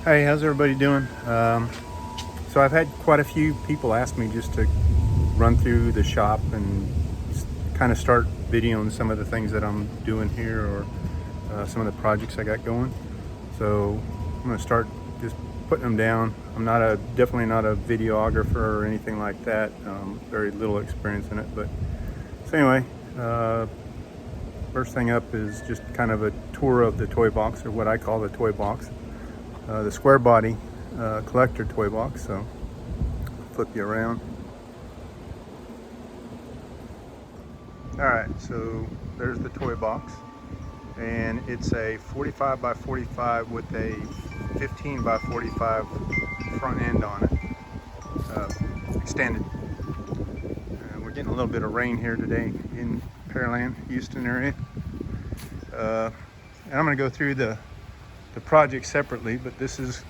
Hey, how's everybody doing? So I've had quite a few people ask me just to run through the shop and kind of start videoing some of the things that I'm doing here, or some of the projects I got going. So I'm going to start just putting them down. I'm definitely not a videographer or anything like that. Very little experience in it, but so anyway, first thing up is just kind of a tour of the toy box, or what I call the toy box. The Squarebody collector toy box. So flip you around. All right, so there's the toy box, and it's a 45 by 45 with a 15 by 45 front end on it, extended. We're getting a little bit of rain here today in Pearland, Houston area. And I'm going to go through the project separately, but this is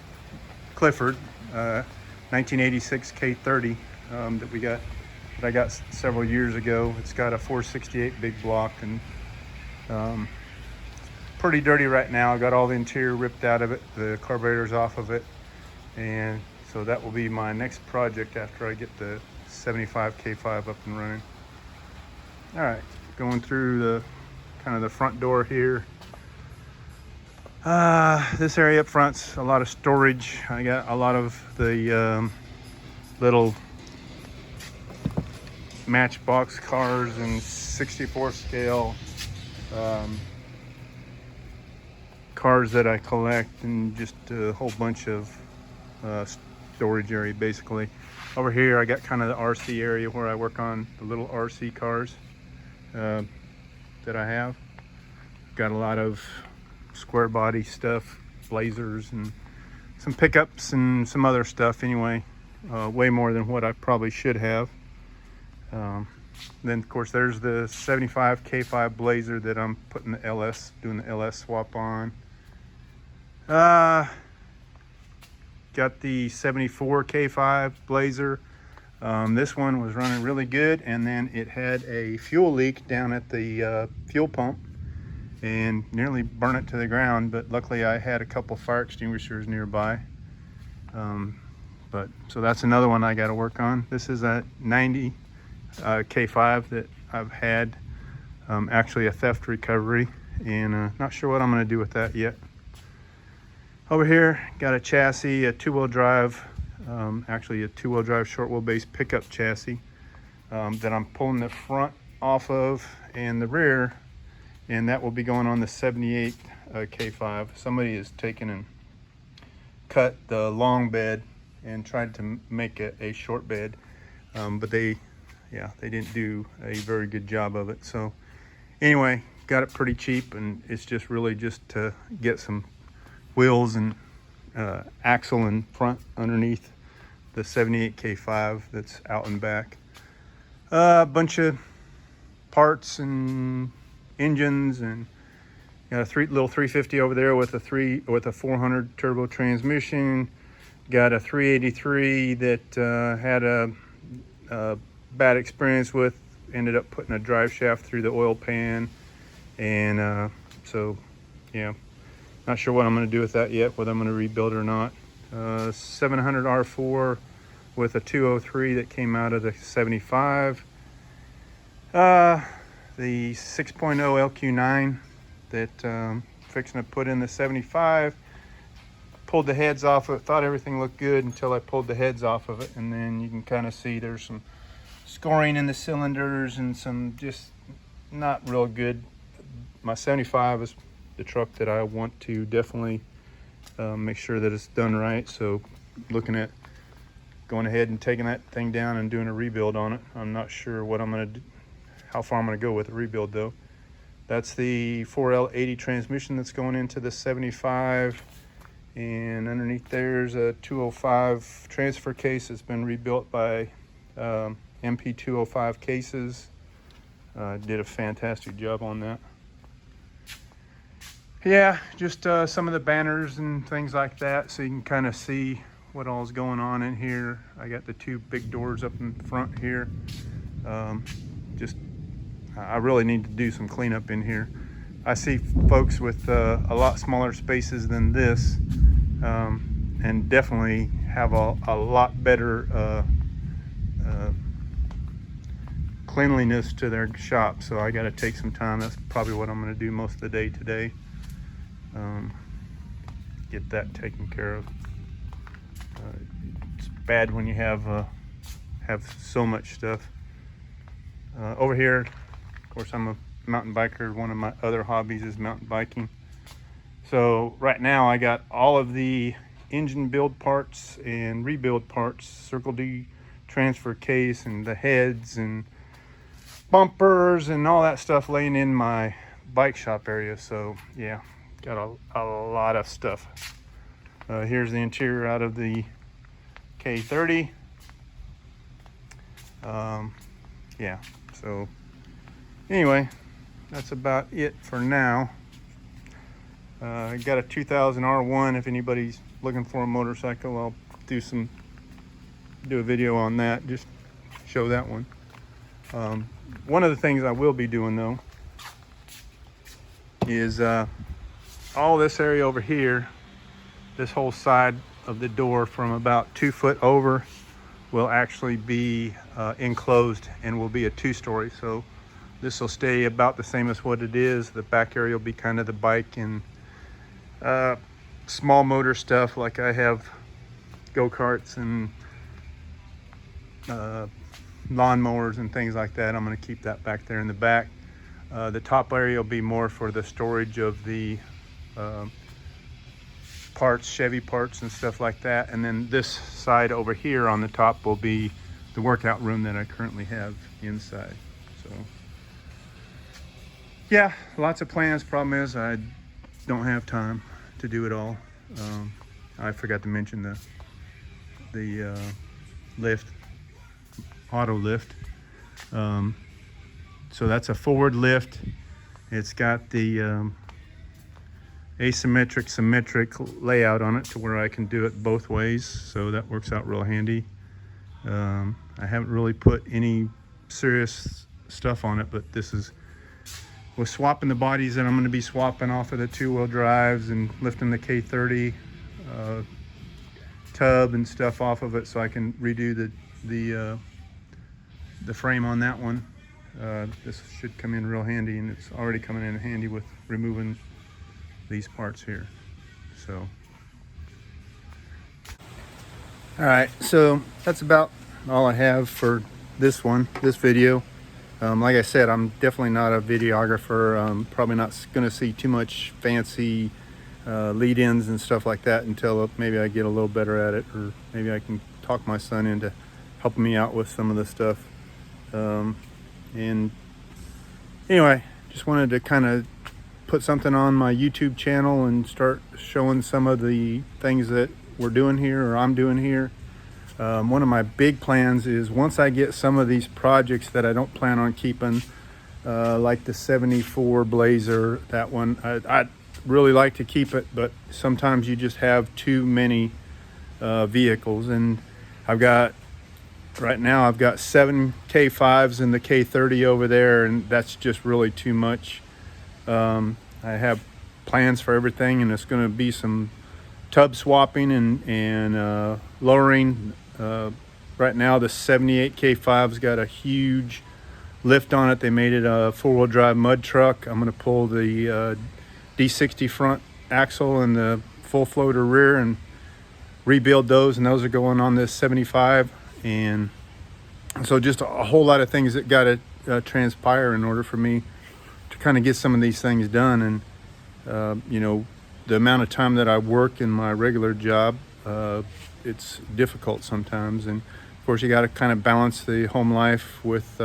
Clifford 1986 K30 that I got several years ago. It's got a 468 big block, and it's pretty dirty right now. I got all the interior ripped out of it, the carburetor's off of it, and so that will be my next project after I get the 75 K5 up and running. All right, going through the kind of the front door here. This area up front's a lot of storage. I got a lot of the little Matchbox cars and 64 scale cars that I collect, and just a whole bunch of storage area basically. Over here I got kind of the RC area where I work on the little RC cars that I have. Got a lot of square body stuff, blazers, and some pickups and some other stuff anyway. Way more than what I probably should have. Then of course there's the 75 K5 Blazer that I'm putting doing the LS swap on. Got the 74 K5 Blazer. This one was running really good, and then it had a fuel leak down at the fuel pump and nearly burnt it to the ground, but luckily I had a couple fire extinguishers nearby. So that's another one I got to work on. This is a 90 K5 that I've had, actually a theft recovery, and not sure what I'm going to do with that yet. Over here got a chassis, a two-wheel drive, actually a two-wheel drive short wheelbase pickup chassis that I'm pulling the front off of and the rear, and that will be going on the 78 K5. Somebody has taken and cut the long bed and tried to make it a short bed, but they didn't do a very good job of it. So anyway, got it pretty cheap, and it's just really just to get some wheels and axle and front underneath the 78 K5 that's out and back. A bunch of parts and engines, and got a little 350 over there with a 400 turbo transmission. Got a 383 that had a bad experience with, ended up putting a drive shaft through the oil pan, and so yeah, not sure what I'm going to do with that yet, whether I'm going to rebuild it or not. 700 R4 with a 203 that came out of the 75. The 6.0 LQ9 that fixing to put in the 75. Pulled the heads off of it, thought everything looked good until I pulled the heads off of it, and then you can kind of see there's some scoring in the cylinders and some just not real good. My 75 is the truck that I want to definitely make sure that it's done right. So looking at going ahead and taking that thing down and doing a rebuild on it. I'm not sure what I'm going to do, how far I'm going to go with the rebuild though. That's the 4L80 transmission that's going into the 75, and underneath there's a 205 transfer case that's been rebuilt by MP 205 cases. Did a fantastic job on that. Yeah, just some of the banners and things like that, so you can kind of see what all's going on in here. I got the two big doors up in front here. I really need to do some cleanup in here. I see folks with a lot smaller spaces than this and definitely have a lot better cleanliness to their shop. So I got to take some time. That's probably what I'm going to do most of the day today. Get that taken care of. It's bad when you have so much stuff. Over here, of course, I'm a mountain biker. One of my other hobbies is mountain biking. So right now I got all of the engine build parts and rebuild parts, Circle D transfer case and the heads and bumpers and all that stuff laying in my bike shop area. So yeah, got a lot of stuff. Here's the interior out of the K30. Yeah, so anyway, that's about it for now. I got a 2000 R1. If anybody's looking for a motorcycle, I'll do a video on that, just show that one. One of the things I will be doing though is all this area over here, this whole side of the door from about 2 foot over will actually be enclosed and will be a 2-story. So this will stay about the same as what it is. The back area will be kind of the bike and small motor stuff, like I have go-karts and lawnmowers and things like that. I'm going to keep that back there in the back. The top area will be more for the storage of the parts, Chevy parts and stuff like that. And then this side over here on the top will be the workout room that I currently have inside. So yeah, lots of plans. Problem is I don't have time to do it all. I forgot to mention the lift, auto lift. So that's a forward lift. It's got the asymmetric, symmetric layout on it to where I can do it both ways. So that works out real handy. I haven't really put any serious stuff on it, but this is with swapping the bodies that I'm going to be swapping off of the 2-wheel drives and lifting the K30 tub and stuff off of it, so I can redo the frame on that one. This should come in real handy, and it's already coming in handy with removing these parts here. So all right, so that's about all I have for this video. Like I said, I'm definitely not a videographer. I'm probably not going to see too much fancy lead-ins and stuff like that until maybe I get a little better at it, or maybe I can talk my son into helping me out with some of the stuff. And anyway, just wanted to kind of put something on my YouTube channel and start showing some of the things that we're doing here, or I'm doing here. One of my big plans is, once I get some of these projects that I don't plan on keeping, like the 74 Blazer, that one, I'd really like to keep it, but sometimes you just have too many vehicles. And right now I've got 7 K5s and the K30 over there, and that's just really too much. I have plans for everything, and it's going to be some tub swapping and lowering. Right now the 78 K5's got a huge lift on it. They made it a 4-wheel drive mud truck. I'm going to pull the D60 front axle and the full floater rear and rebuild those, and those are going on this 75. And so just a whole lot of things that got to transpire in order for me to kind of get some of these things done. And you know, the amount of time that I work in my regular job, it's difficult sometimes. And of course you got to kind of balance the home life with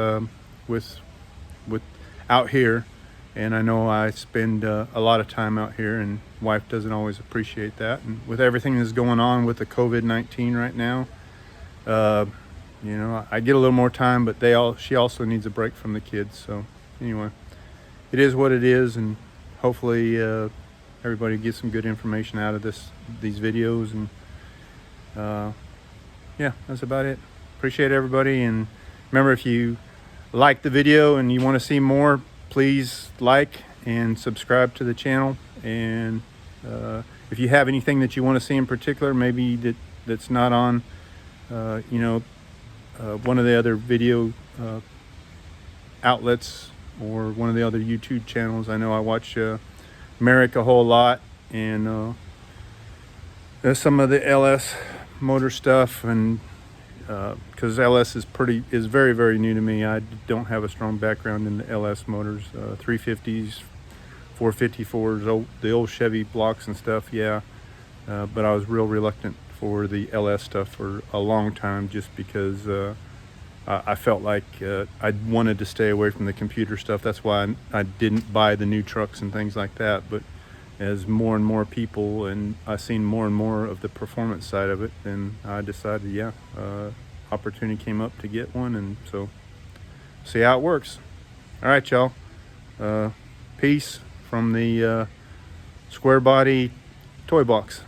out here. And I know I spend a lot of time out here, and wife doesn't always appreciate that. And with everything that's going on with the COVID-19 right now, you know, I get a little more time, but she also needs a break from the kids. So anyway, it is what it is, and hopefully everybody gets some good information out of these videos. And yeah, that's about it. Appreciate everybody, and remember, if you like the video and you want to see more, please like and subscribe to the channel. And if you have anything that you want to see in particular, maybe that's not on, you know, one of the other video outlets or one of the other YouTube channels. I know I watch Merrick a whole lot, and there's some of the LS motor stuff, and because LS is very, very new to me. I don't have a strong background in the LS motors, 350s, 454s, the old Chevy blocks and stuff, yeah. But I was real reluctant for the LS stuff for a long time, just because I felt like I wanted to stay away from the computer stuff. That's why I didn't buy the new trucks and things like that. But as more and more people, and I seen more and more of the performance side of it, then I decided, yeah, opportunity came up to get one, and so see how it works. All right, y'all. Peace from the Squarebody Toybox.